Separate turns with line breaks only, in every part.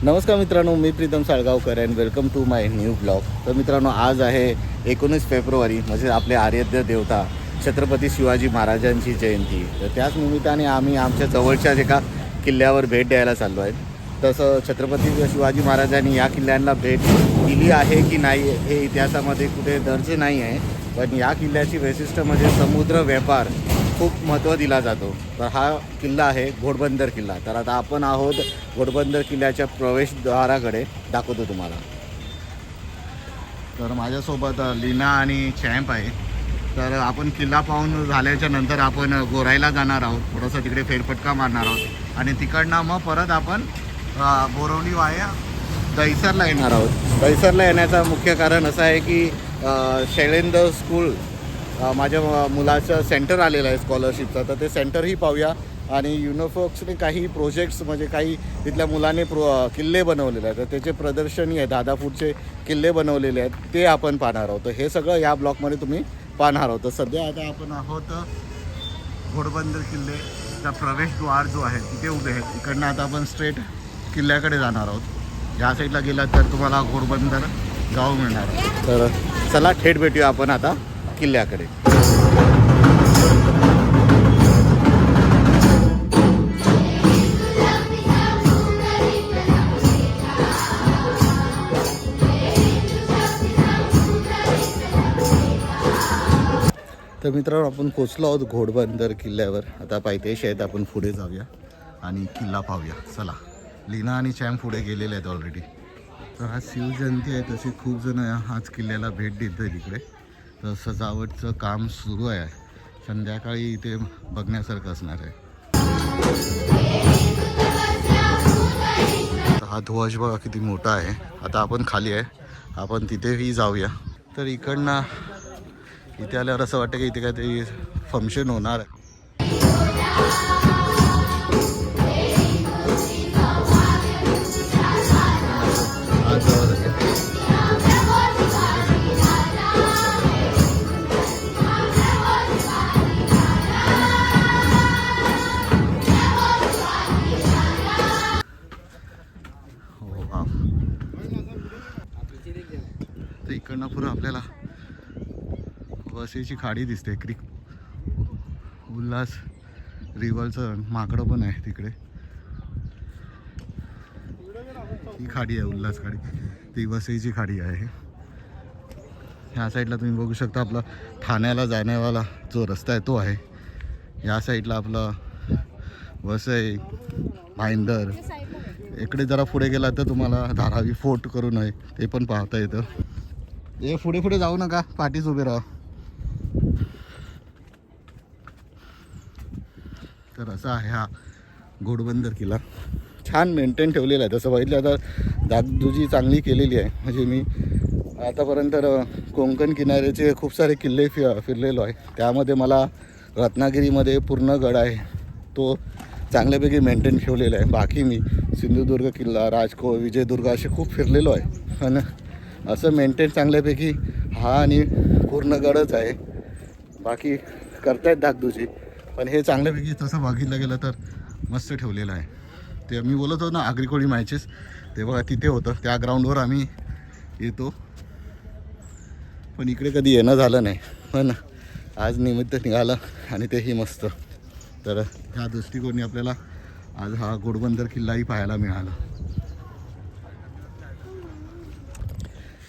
नमस्कार मित्रांनो, मी Pritam Salgaonkar and welcome to my new blog. तर मित्रांनो, आज आहे 19 फेब्रुवारी, म्हणजे आपले आराध्य देवता छत्रपती शिवाजी महाराजांची जयंती. तर त्याच निमित्ताने आम्ही आमच्या जवळच्या एका किल्ल्यावर भेट द्यायला चाललो आहे. तसं छत्रपती शिवाजी महाराजांनी या किल्ल्यांना भेट दिली आहे की नाही हे इतिहासामध्ये कुठे दर्ज नाही आहे, पण या किल्ल्याची वैशिष्ट्य म्हणजे समुद्र व्यापार खूप महत्त्व दिला जातो. तर हा किल्ला आहे घोडबंदर किल्ला. तर आता आपण आहोत घोडबंदर किल्ल्याच्या प्रवेशद्वाराकडे, दाखवतो तुम्हाला. तर माझ्यासोबत लीना आणि चॅम्प आहे. तर आपण किल्ला पाहून झाल्याच्या नंतर आपण गोराईला जाणार आहोत, थोडंसं तिकडे फेरफटका मारणार आहोत आणि तिकडनं मग परत आपण बोरवली वाया दहिसरला येणार आहोत. दहिसरला येण्याचं मुख्य कारण असं आहे की शैलेंद्र स्कूल माझ्या मुलाचं सेंटर आलेलं आहे स्कॉलरशिपचं, तर ते सेंटरही पाहूया. आणि युनिफॉक्सने काही प्रोजेक्ट्स म्हणजे काही तिथल्या मुलाने किल्ले बनवलेले आहेत, तर त्याचे प्रदर्शनी आहे. 10 फूटचे किल्ले बनवलेले आहेत, ते आपण पाहणार आहोत. तर हे सगळं या ब्लॉकमध्ये तुम्ही पाहणार आहोत. तर सध्या आता आपण आहोत घोडबंदर किल्लेचा प्रवेशद्वार जो आहे तिथे उभे आहेत. इकडनं आता आपण स्ट्रेट किल्ल्याकडे जाणार आहोत. या साईडला गेलात तर तुम्हाला घोडबंदर गाव मिळणार. तर चला थेट भेटूया आपण आता किल्ल्याकडे. तर मित्रांनो, आपण पोचलो आहोत घोडबंदर किल्ल्यावर. आता पायथ्याशी आहेत, आपण पुढे जाऊया आणि किल्ला पाहूया. चला. लीना आणि चॅम पुढे गेलेले आहेत ऑलरेडी. तर हा शिवजयंती आहे, तसे खूप जण हाच किल्ल्याला भेट देत आहेत इकडे. तर सजावटचं काम सुरू आहे. संध्याकाळी इथे बघण्यासारखं असणार आहे. हा ध्वज बघा किती मोठा आहे. आता आपण खाली आहे, आपण तिथेही जाऊया. तर इकडनं इथे आल्यावर असं वाटतं की इथे काहीतरी फंक्शन होणार आहे. तर इकडनं पुढं आपल्याला वसईची खाडी दिसते. उल्हास रिव्हरचं माकडं पण आहे तिकडे. ही खाडी आहे उल्हास खाडी, ती वसईची खाडी आहे. ह्या साईडला तुम्ही बघू शकता आपला ठाण्याला जाण्यावाला जो रस्ता आहे तो आहे. या साईडला आपलं वसई भाईंदर. इकडे जरा पुढे गेला तर तुम्हाला धारावी फोर्ट करून आहे, ते पण पाहता येतं. हे पुढे पुढे जाऊ नका, पाठीच उभे राहा. तर असा आहे हा घोडबंदर किल्ला. छान मेंटेन ठेवलेला आहे. तसं बघितलं तर डागडुजी चांगली केलेली आहे. म्हणजे मी आतापर्यंत कोकण किनाऱ्याचे खूप सारे किल्ले फिरलेलो आहे. त्यामध्ये मला रत्नागिरीमध्ये पूर्ण गड आहे, तो चांगल्यापैकी मेंटेन ठेवलेला आहे. बाकी मी सिंधुदुर्ग किल्ला, राजकोट, विजयदुर्ग असे खूप फिरलेलो आहे, पण असं मेंटेन चांगल्यापैकी हा आणि पूर्ण गडच आहे. बाकी करतायत डागडुजी, पण हे चांगल्यापैकी तसं बघितलं गेलं तर मस्त ठेवलेलं आहे. ते मी बोलत होतो ना आग्रिकोळी मॅचेस, ते बघा तिथे होतं. त्या ग्राउंडवर आम्ही येतो, पण इकडे कधी येणं झालं नाही. पण आज निमित्त निघालं आणि तेही मस्त. तर ह्या दृष्टिकोनी आपल्याला आज हा घोडबंदर किल्लाही पाहायला मिळाला.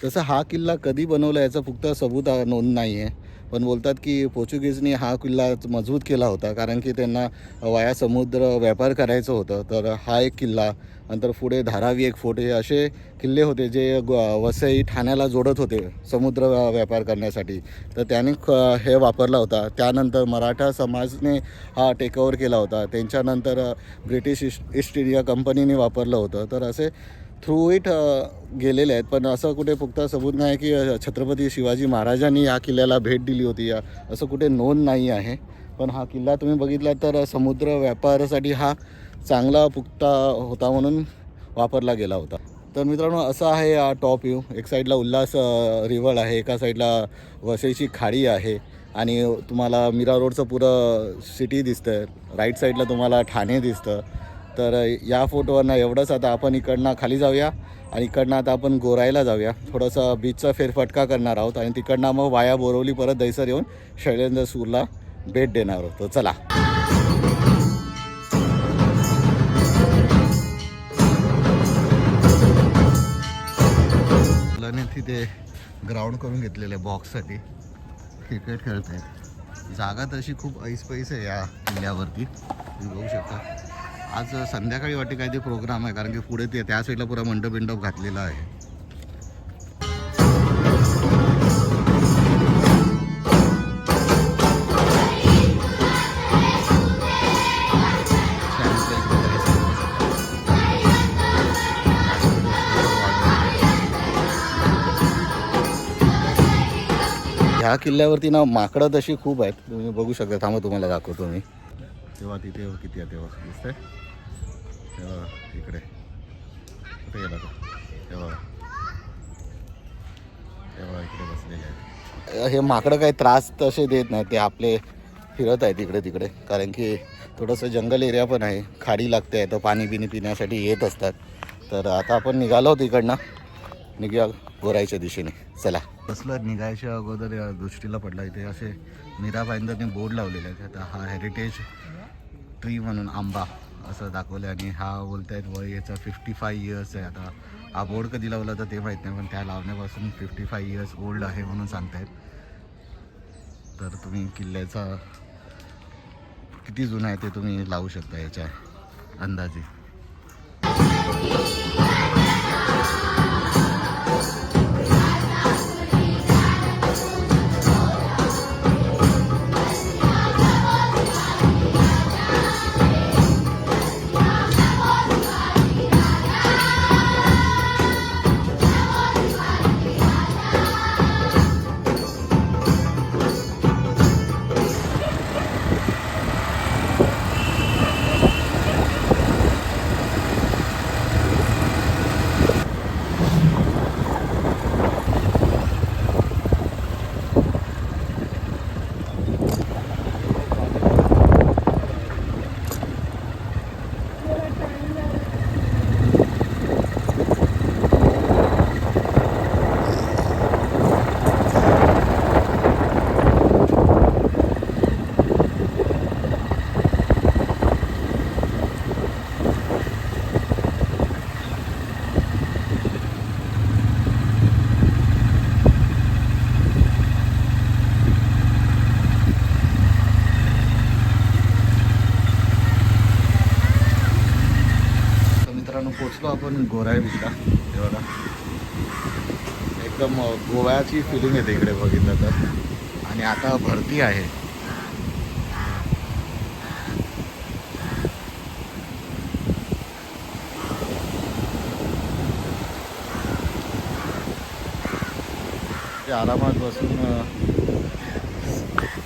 तसं हा किल्ला कधी बनवला याचा पुख्ता सबूत नोंद नाही आहे, पण बोलतात की पोर्चुगीजनी हा किल्ला मजबूत केला होता, कारण की त्यांना वाया समुद्र व्यापार करायचं होतं. तर हा एक किल्ला, नंतर पुढे धारावी एक फोर्ट, हे असे किल्ले होते जे वसई ठाण्याला जोडत होते समुद्र व्यापार करण्यासाठी. तर त्याने हे वापरला होता. त्यानंतर मराठा समाजने हा टेकओव्हर केला होता. त्यांच्यानंतर ब्रिटिश ईस्ट इंडिया कंपनीने वापरलं होतं. तर असे थ्रू इट गेलेले आहेत, पण असं कुठे पुख्ता सबूत नाही की छत्रपती शिवाजी महाराजांनी या किल्ल्याला भेट दिली होती या असं कुठे नोंद नाही आहे. पण हा किल्ला तुम्ही बघितला तर समुद्र व्यापारासाठी हा चांगला पुख्ता होता म्हणून वापरला गेला होता. तर मित्रांनो, असा आहे टॉप व्ह्यू. एक साईडला उल्हास रिव्हर आहे, एका साईडला वसईची खाडी आहे आणि तुम्हाला मीरा रोडचं पुरं सिटी दिसतं. राईट साईडला तुम्हाला ठाणे दिसतं. तर या फोटोवरनं एवढंच. आता आपण इकडनं खाली जाऊया आणि इकडनं आता आपण गोरायला जाऊया. थोडंसं बीचचा फेरफटका करणार आहोत आणि तिकडनं मग वाया बोरवली परत दैसर येऊन शैलेंद्र सूरला भेट देणार आहोत. तो चला. तिथे ग्राउंड करून घेतलेलं आहे बॉक्ससाठी. क्रिकेट खेळत आहेत. जागा तशी खूप ऐसपैस आहे या किल्ल्यावरती, तुम्ही बघू शकता. आज संध्याकाळी वाटते काहीतरी प्रोग्राम आहे, कारण की पुढे ते त्या साईडला पुरा मंडप घातलेला आहे. ह्या किल्ल्यावरती ना माकडं तशी खूप आहेत, तुम्ही बघू शकता. थांबा तुम्हाला दाखवतो मी. तेव्हा तिथे किती आहे तेव्हा दिसतंय. तेव्हा इकडे कुठे गेला तो, तेव्हा तेव्हा इकडे बसलेले आहेत. हे माकडं काही त्रास तसे देत नाही, ते आपले फिरत आहेत इकडे तिकडे, कारण की थोडंसं जंगल एरिया पण आहे. खाडी लागते आहे, तर पाणी बिणी पिण्यासाठी येत असतात. तर आता आपण निघालो आहोत इकडनं, निघूया गोराईच्या दिशेने. चला. बसलं निघायच्या अगोदर या दृष्टीला पडला, इथे असे मीरा भाईंदरने बोर्ड लावलेले आहेत. आता हा हेरिटेज ट्री म्हणून आंबा असं दाखवलं आणि हा बोलत आहेत वय याचा 55 इयर्स आहे. आता हा बोर्ड कधी लावला तर ते माहीत नाही, पण त्या लावण्यापासून 55 इयर्स ओल्ड आहे म्हणून सांगतायत. तर तुम्ही किल्ल्याचा किती जुना आहे ते तुम्ही लावू शकता याच्या अंदाजे. पोचलो आपण गोराई बीचला. हे बघा, एकदम गोव्याची फिलिंग येते इकडे बघितलं तर. आणि आता भरती आहे. आरामात बसून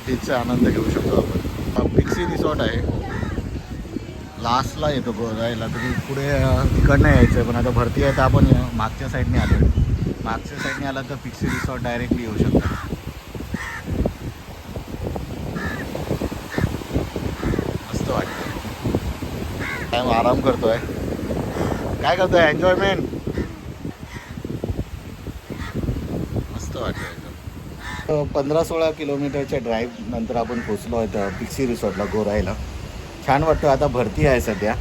बीचचा आनंद घेऊ शकतो आपण. पिक्सी रिसॉर्ट आहे, लास्टला येतो गोरायला. तुम्ही पुढे इकडनं यायचं आहे, पण आता भरती आहे तर आपण मागच्या साईडने आलो. मागच्या साईडने आला तर पिक्सी रिसॉर्ट डायरेक्टली येऊ शकता. मस्त वाटतं. टाईम आराम करतोय. काय करतोय? एन्जॉयमेंट. मस्त वाटतं एकदम. 15-16 किलोमीटरच्या ड्राईव्ह नंतर आपण पोचलो आहे पिक्सी रिसॉर्टला गोरायला. छान वाटतं. आता भरती आहे सध्या,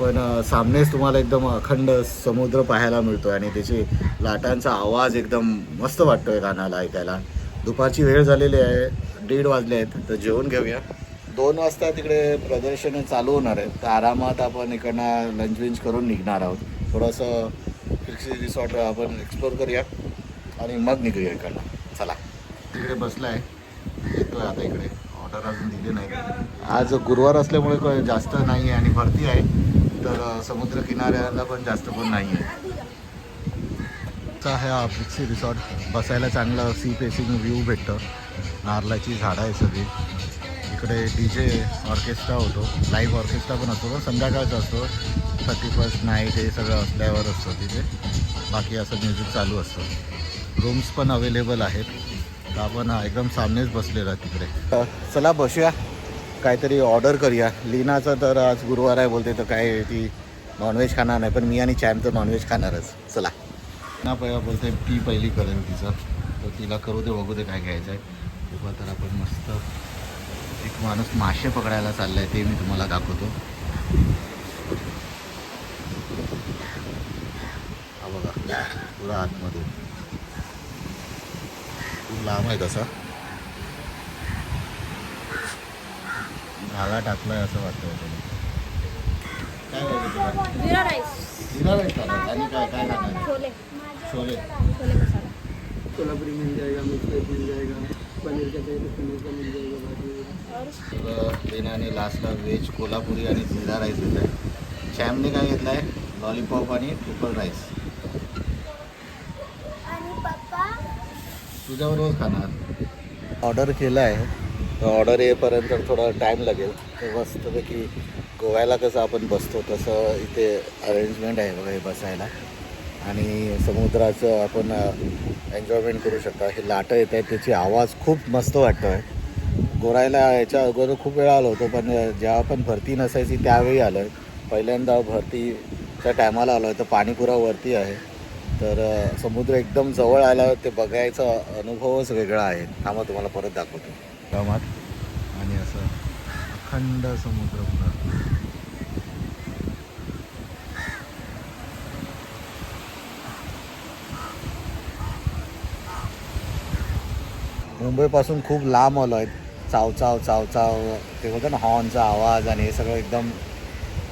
पण सामनेच तुम्हाला एकदम अखंड समुद्र पाहायला मिळतो आणि त्याची लाटांचा आवाज एकदम मस्त वाटतो आहे कानाला ऐकायला. दुपारची वेळ झालेली आहे, 1:30 वाजले आहेत. तर जेवण घेऊया. 2 वाजता तिकडे प्रदर्शनं चालू होणार आहेत, तर आरामात आपण इकडनं लंच विंच करून निघणार आहोत. थोडंसं पिक्सी रिसॉर्ट आपण एक्सप्लोर करूया आणि मग निघूया इकडनं. चला. तिकडे बसला आहे, येतो आहे आता इकडे. ऑर्डर अजून दिली नाही. आज गुरुवार असल्यामुळे जास्त नाही आहे आणि भरती आहे, तर समुद्र किनाऱ्याला पण जास्त पण नाही आहे. हा पिक्सी रिसॉर्ट बसायला चांगलं सी फेसिंग व्ह्यू भेटतं. नारळाची झाडं आहे सगळी. इकडे DJ ऑर्केस्ट्रा होतो, लाईव्ह ऑर्केस्ट्रा पण असतो, पण संध्याकाळचा असतो. 31st नाईट हे सगळं असल्यावर असतं तिथे. बाकी असं म्युझिक चालू असतं. रूम्स पण अवेलेबल आहेत. तर आपण एकदम सामनेच बसलेलो आहे तिकडे. चला बसूया. काहीतरी ऑर्डर करूया. लीनाचं तर आज गुरुवार आहे बोलते, तर काय ती नॉनव्हेज खाणार नाही, पण मी आणि चॅम तर नॉनव्हेज खाणारच. चला ना पहिला बोलते ती पहिली करेल तिचं, तर तिला करू दे, बघू दे काय घ्यायचं आहे. तेव्हा तर आपण मस्त एक माणूस मासे पकडायला चालला आहे, ते मी तुम्हाला दाखवतो. हा बघा पुरा आतमध्ये खूप लांब आहे कसा, नाला टाकलाय असं वाटतंय त्याला. काय पाहिजे तुला?
जीरा राईस,
जीरा राईस चालेल. आणि काय काय खाणार आहे?
छोले,
छोले.
छोले मसाला.
कोल्हापुरी मिल जाएगा, मिक्स वेज मिल जाएगा, पनीर का चाहिए तो पनीर का मिल जाएगा भाजी.
और
तर लेनाने लास्टला व्हेज कोल्हापुरी आणि जीरा राईस घेतला आहे. चॅमने काय घेतला आहे? लॉलीपॉप आणि ट्रिपल राईस.
आणि पप्पा
तुझ्याबरोबर खाणार. ऑर्डर केलं आहे, तर ऑर्डर येईपर्यंत थोडा टाईम लागेल. तर मस्तपैकी गोव्याला कसं आपण बसतो तसं इथे अरेंजमेंट आहे बघा, हे बसायला आणि समुद्राचं आपण एन्जॉयमेंट करू शकता. हे लाटं येत आहेत, त्याची आवाज खूप मस्त वाटतो आहे. गोरायला याच्या अगोदर खूप वेळा आलो होतो, पण जेव्हा पण भरती नसायची त्यावेळी आलो आहे. पहिल्यांदा भरतीच्या टायमाला आलो आहे, तर पाणीपुरा वरती आहे, तर समुद्र एकदम जवळ आला, ते बघायचा अनुभवच वेगळा आहे. थांबा तुम्हाला परत दाखवतो गावात. आणि असं अखंड समुद्र पुरा. मुंबईपासून खूप लांब आलो आहे. चावचाव चावचाव ते होतं ना, हॉर्नचा आवाज आणि हे सगळं एकदम,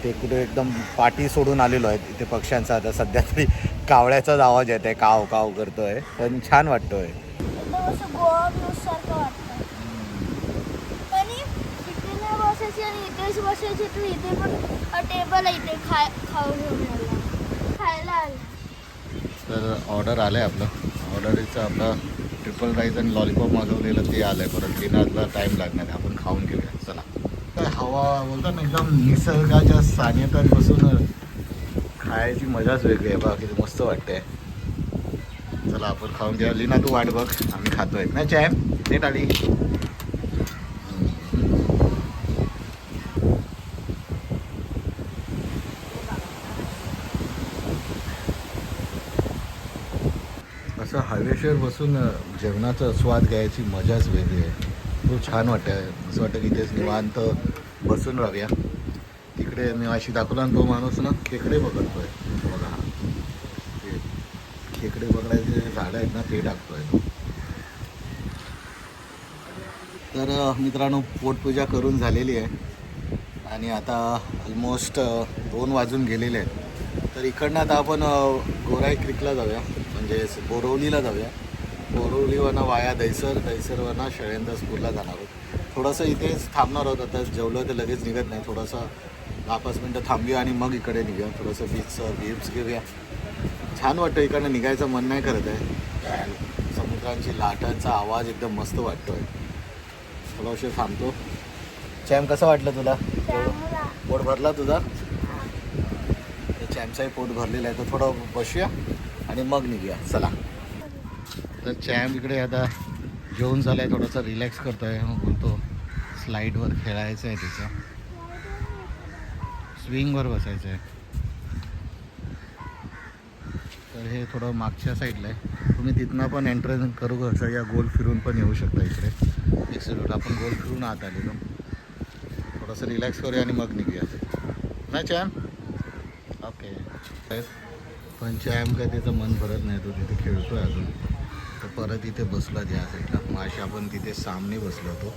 ते कुठे एकदम पाठी सोडून आलेलो आहे. इथे पक्ष्यांचा आता सध्या तरी कावळ्याचाच आवाज येत आहे, काव काव करतो आहे, पण छान वाटतो आहे.
एकदम असं गोवा सारखं वाटतं. पण इथे नाही बसायची आणि इथेच बसायची, तर इथे पण टेबल आहे, इथे खाऊ घेऊन यायला खायला आलं.
तर ऑर्डर आलं आहे आपलं. ऑर्डरचं आपलं ट्रिपल राईस आणि लॉलीपॉप मागवलेलं ते आलं आहे. परत डिनरला टाईम लागणार आहे, आपण खाऊन घेऊया. चला. तर हवा बोलतात ना, एकदम निसर्गाच्या सानिध्यात बसून खायची मजाच वेगळी आहे. बघा किती मस्त वाटते. चला आपण खाऊन घ्या. लीना तू वाट बघ, आम्ही खातोय ना. चॅम ते टाळी. असं हवेशीर बसून जेवणाचा स्वाद घ्यायची मजाच वेगळी आहे. खूप छान वाटतं. असं वाटतं की इथेच निवांत बसून राहूया. तिकडे मी अशी दाखवला, तो माणूस ना खेकडे पकडतोय बघा. ते खेकडे पकडायचे झाडं आहेत ना, ते टाकतोय तो. तर मित्रांनो, पोटपूजा करून झालेली आहे आणि आता ऑलमोस्ट 2 वाजून गेलेले आहेत. तर इकडनं आता आपण गोराई क्रिकला जाऊया, म्हणजे बोरवलीला जाऊया. बोरवलीवरनं वाया दहिसर, दहिसरवरनं शैलेंद्र स्कूलला जाणार आहोत. थोडंसं इथेच थांबणार आहोत. आता जेवलं तर लगेच निघत नाही, थोडंसं 10-5 मिनटं थांबूया आणि मग इकडे निघूया. थोडंसं व्ह्यूज घेऊया. छान वाटतं, इकडनं निघायचं मन नाही करत आहे. समुद्रांची लाटांचा आवाज एकदम मस्त वाटतो आहे. थोडा उशीर थांबतो. चॅम कसं वाटलं तुला? पोट भरला तुझा? चॅमचाही पोट भरलेला आहे, तर थोडं बसूया आणि मग निघूया. चला. तर चॅम इकडे आता जेवण झालं आहे, थोडंसं रिलॅक्स करतो आहे. मग बोलतो स्लाईडवर खेळायचं आहे, तिचं स्विंगवर बसायचं आहे. तर हे थोडं मागच्या साईडला आहे. तुम्ही तिथनं पण एंट्रन्स करू शकता, या गोल फिरून पण येऊ शकता इकडे. एक्सिट आपण गोल फिरून आत आलेलो. थोडंसं रिलॅक्स करूया आणि मग निघूया ना चॅम. ओके. पण चॅम काय त्याचं मन भरत नाही, तो तिथे खेळतो आहे अजून. तर परत इथे बसला या साईडला. माशी आपण तिथे सामने बसलो होतो,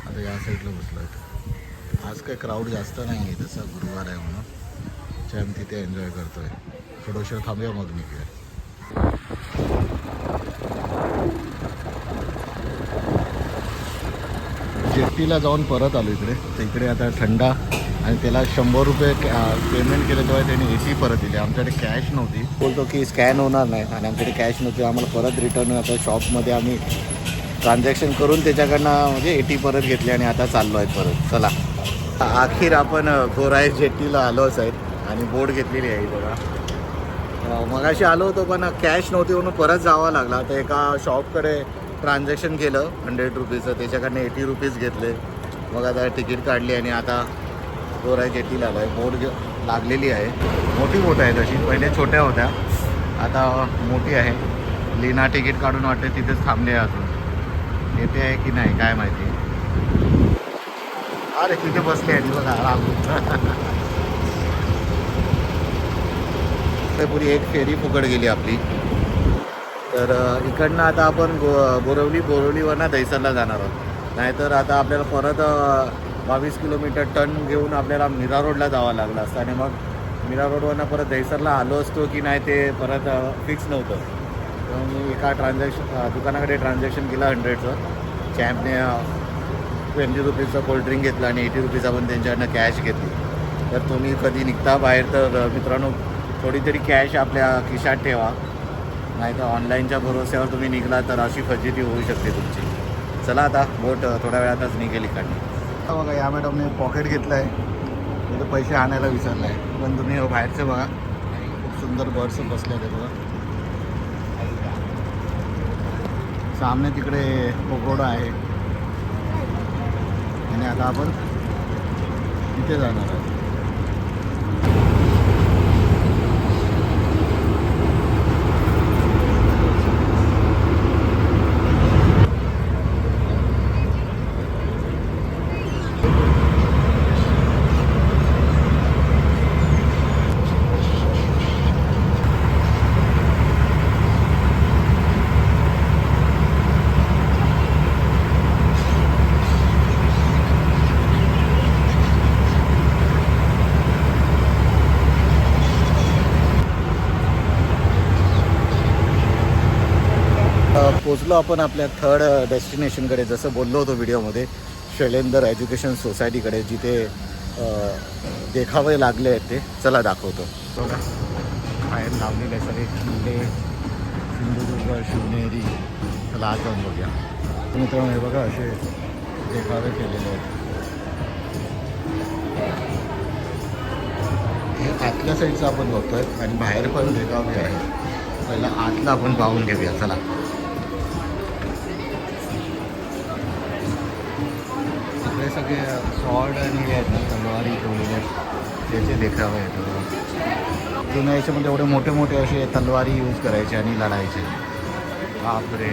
आता या साईडला बसलो आहे. आज काय क्राऊड जास्त नाही आहे, तसा गुरुवार आहे म्हणून चॅम तिथे एन्जॉय करतो आहे. थोडं उशीर थांबूया मग निघूया. जेट्टीला जाऊन परत आलो इकडे. तर इकडे आता थंडा आणि त्याला 100 रुपये पेमेंट केलं, तेव्हा त्याने AC परत दिली. आमच्याकडे कॅश नव्हती. बोलतो की स्कॅन होणार नाही आणि आमच्याकडे कॅश नव्हती. आम्हाला परत रिटर्न आता शॉपमध्ये आम्ही ट्रान्झॅक्शन करून त्याच्याकडनं म्हणजे 80 परत घेतली आणि आता चाललो आहे परत. चला. अखेर आपण गोराई जेट्टीला आलोच आहेत आणि बोट घेतलेली आहे बघा. मगाशी आलो होतो पण कॅश नव्हती म्हणून परत जावं लागला. तर एका शॉपकडे ट्रान्झॅक्शन केलं 100 रुपीचं, त्याच्याकडनं 80 रुपीज घेतले. मग आता तिकीट काढली आणि आता गोराई जेटीला आलो आहे. बोट लागलेली आहे, मोठी बोट आहे तशी, पहिले छोट्या होत्या आता मोठी आहे. लीना तिकीट काढून वाटते तिथेच थांबली आहे, अजून येते आहे की नाही काय माहिती. अरे तिथे बसले आहे बघा आराम. पुरी एक फेरी फुकट गेली आपली. तर इकडनं आता आपण बोरिवलीवरनं दहिसरला जाणार आहोत. नाहीतर आता आपल्याला परत 22 किलोमीटर टन घेऊन आपल्याला मीरा रोडला जावं लागलं असतं आणि मग मीरा रोडवरनं परत दहिसरला आलो असतो की नाही ते परत फिक्स नव्हतं. तर मी एका दुकानाकडे ट्रान्झॅक्शन केलं 100चं. चॅम्पने 20 रुपीजचं कोल्ड्रिंक घेतलं आणि 80 रुपीजचा पण त्यांच्याकडनं कॅश घेतली. तर तुम्ही कधी निघता बाहेर तर मित्रांनो थोडी तरी कॅश आपल्या खिशात ठेवा, नाही तर ऑनलाईनच्या भरोश्यावर तुम्ही निघला तर अशी फजिती होऊ शकते तुमची. चला आता बोट थोड्या वेळातच निघेल इकडनं. बघा या मॅडमने पॉकेट घेतलं आहे, तिथे पैसे आणायला विसरलं आहे. पण तुम्ही बाहेरचे बघा खूप सुंदर बर्ड्स बसले आहेत बघा. सामने तिकडे पकोडा आहे आणि आता आपण तिथे जाणार आहोत. पोचलो आपण आपल्या थर्ड डेस्टिनेशनकडे. जसं बोललो होतो व्हिडिओमध्ये, शैलेंदर एज्युकेशन सोसायटीकडे, जिथे देखावे लागले आहेत ते. चला दाखवतो. बघा बाहेर लावलेले सगळे किल्ले, सिंधुदुर्ग, शिवनेरी. चला आज जाऊन बघूया. मित्रांनो हे बघा असे देखावे केलेले आहेत. हे आतल्या साईडचं आपण बघतोय आणि बाहेर पण देखावे आहे. पहिला आतला आपण पाहून घेऊया चला. हे सगळे स्वॉर्ड आणि हे आहेत ना, तलवारी ठेवलेले आहेत, त्याचे देखावे आहेत. जुन्या याच्यामध्ये एवढे मोठे मोठे असे तलवारी यूज करायचे आणि लढायचे. बापरे.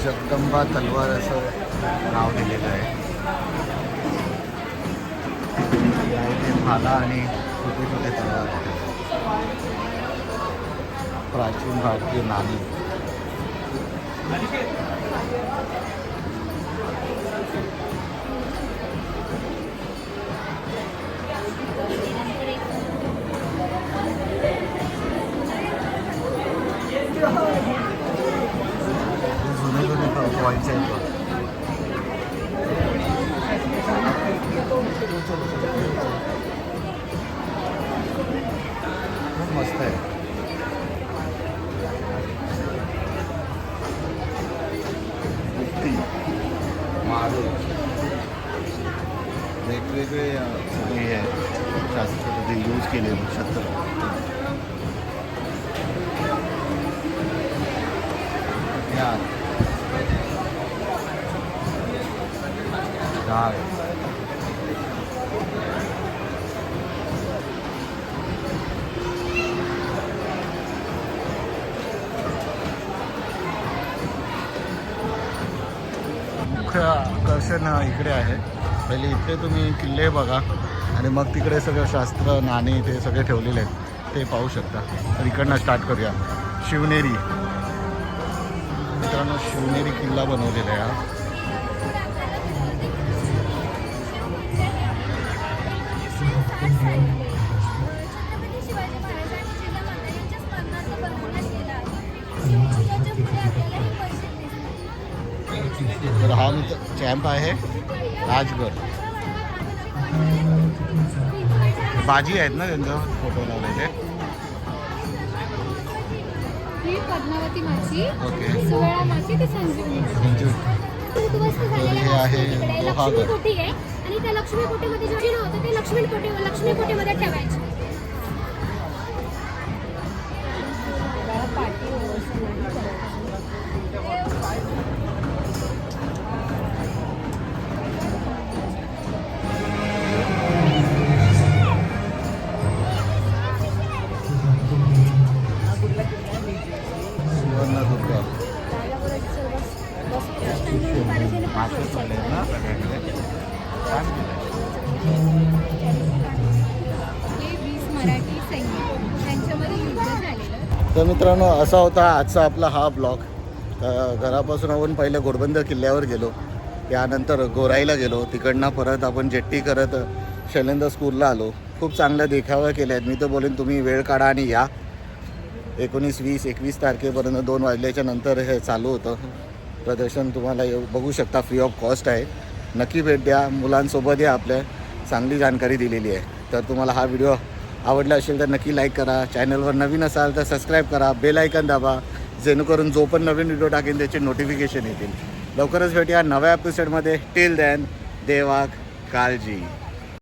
जगदंबा तलवार असं नाव दिलेलं आहे. इथे भाला आणि छोटे छोटे तलवार आहेत. प्राचीन भारतीय नाणी. जुने जुने पॉईंट्स आहेत. खूप मस्त आहे. वेगवेगळे सगळे हे आहेत शास्त्र ते यूज केले शस्त्र. डाळ मुख्य आकर्षण इकडे आहे. पहिले इथे तुम्ही किल्ले बघा आणि मग तिकडे सगळं शास्त्र, नाणी ते सगळे ठेवलेले आहेत, ते पाहू शकता. तर इकडनं स्टार्ट करूया. शिवनेरी. मित्रांनो शिवनेरी किल्ला बनवलेला आहे हा. तर हा चॅम्प आहे राजगड. बाजी आहेत ना त्यांचा फोटो लावलेले.
ही पद्मावती माची,
ओके.
सुवेळा माची, ती संजीवनी.
तर हे आहे लोहागड.
कोठी आहे आणि त्या लक्ष्मी कोटीमध्ये जे चिन्ह होतं ते लक्ष्मी कोटीमध्ये ठेवायचे.
तर मित्रांनो असा होता आजचा आपला हा ब्लॉग. घरापासून आपण पहिले घोडबंदर किल्ल्यावर गेलो, त्यानंतर गोराईला गेलो, तिकडनं परत आपण जेट्टी करत शैलेंद्र स्कूलला आलो. खूप चांगल्या देखाव्या केल्या आहेत. मी तर बोलेन तुम्ही वेळ काढा आणि या. 19, 20, 21 तारखेपर्यंत 2 वाजल्याच्या नंतर हे चालू होतं प्रदर्शन. तुम्हाला बघू शकता, फ्री ऑफ कॉस्ट आहे. नक्की भेट द्या, मुलांसोबत या. आपल्या चांगली जानकारी दिलेली आहे. तर तुम्हाला हा व्हिडिओ आवडला असेल तर नक्की लाईक करा. चॅनलवर नवीन असाल तर सबस्क्राईब करा, बेल आयकन दाबा, जेणेकरून जो पण नवीन व्हिडिओ टाकेन त्याचे नोटिफिकेशन येतील. लवकरच भेटूया नव्या एपिसोडमध्ये. टिल दॅन, देवाक काळजी.